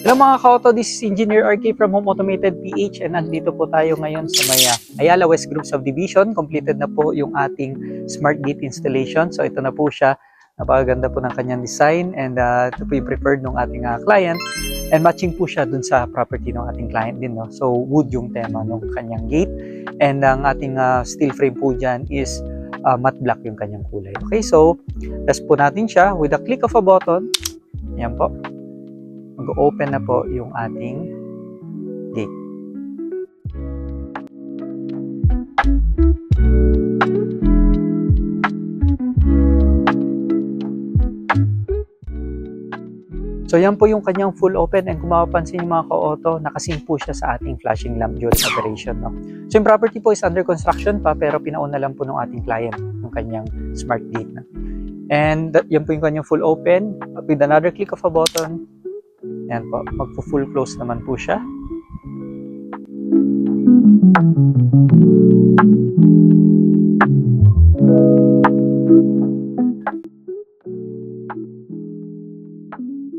Hello mga ka-auto, this is Engineer RK from Home Automated PH and andito po tayo ngayon sa may Ayala West Group Subdivision. Completed na po yung ating smart gate installation. So ito na po siya. Napakaganda po ng kanyang design and ito po yung preferred ng ating client and matching po siya dun sa property ng ating client din. No? So wood yung tema ng kanyang gate and ang ating steel frame po dyan is matte black yung kanyang kulay. Okay, so test po natin siya with a click of a button. Yan po. Mag-open na po yung ating gate. So yan po yung kanyang full open and kung mapapansin yung mga ka-auto, nakasync po siya sa ating flashing lamp during operation. No? So yung property po is under construction pa pero pinauna lang po ng ating client yung kanyang smart gate. No? And yan po yung kanyang full open with another click of a button. Yan po, magpo-full close naman po siya.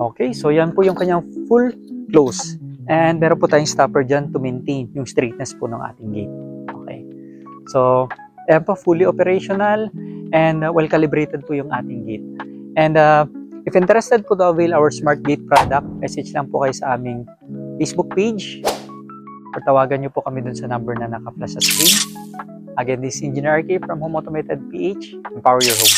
Okay, so yan po yung kanyang full close. And meron po tayong stopper dyan to maintain yung straightness po ng ating gate. Okay, so yan po, fully operational and well calibrated po yung ating gate. And if interested po to avail our smart gate product, message lang po kayo sa aming Facebook page or tawagan nyo po kami dun sa number na naka-flash sa screen. Again, this is Engineer RK from Home Automated PH. Empower your home.